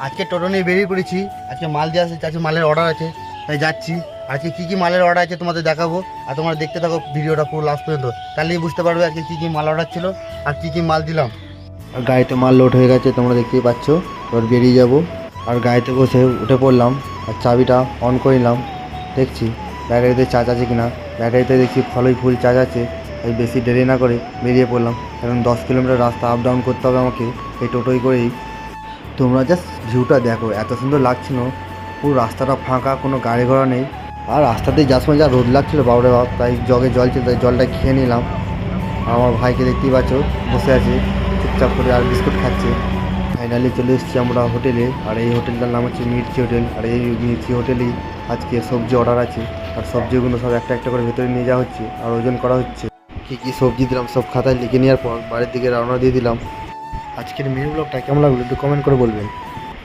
আজকে টোটো নিয়ে বেরিয়ে পড়েছি। আজকে মাল দিয়ে আসছে, আজকে মালের অর্ডার আছে, তাই যাচ্ছি। আজকে কী কী মালের অর্ডার আছে তোমাদের দেখাবো, আর তোমরা দেখতে থাকো ভিডিওটা পুরো লাস্ট পর্যন্ত, তাহলেই বুঝতে পারবে আজকে কী কী মাল অর্ডার ছিল আর কী কী মাল দিলাম। আর গাড়িতে মাল লোড হয়ে গেছে, তোমরা দেখতেই পাচ্ছ। এবার বেরিয়ে যাব। আর গাড়িতে বসে উঠে পড়লাম আর চাবিটা অন করে নিলাম। দেখছি ব্যাটারিতে চার্জ আছে কিনা। ব্যাটারিতে দেখছি ভালোই ফুল চার্জ আছে, তাই বেশি দেরি না করে বেরিয়ে পড়লাম। কারণ 10 কিলোমিটার রাস্তা আপ ডাউন করতে হবে আমাকে এই টোটোই করেই। তোমরা জাস্ট ভিউটা দেখো, এত সুন্দর লাগছিল। পুরো রাস্তাটা ফাঁকা, কোনো গাড়ি ঘোড়া নেই। আর রাস্তাতেই যাওয়ার সময় যা রোদ লাগছিলো বাবরে বাপ, তাই জগে জল ছিল, তাই জলটা খেয়ে নিলাম। আর আমার ভাইকে দেখতেই পাচ্ছ বসে আছে চুপচাপ করে আর বিস্কুট খাচ্ছে। ফাইনালি চলে এসেছি আমরা হোটেলে। আর এই হোটেলটার নাম হচ্ছে মির্চি হোটেল। আর এই মির্চি হোটেলেই আজকে সবজি অর্ডার আছে। আর সবজিগুলো সব একটা একটা করে ভেতরে নিয়ে যাওয়া হচ্ছে আর ওজন করা হচ্ছে। কী কী সবজি দিলাম সব খাতায় লিখে নেওয়ার পর বাড়ির দিকে রওনা দিয়ে দিলাম। আজকের মিনি ব্লগটা কেমন লাগলো একটু কমেন্ট করে বলবেন।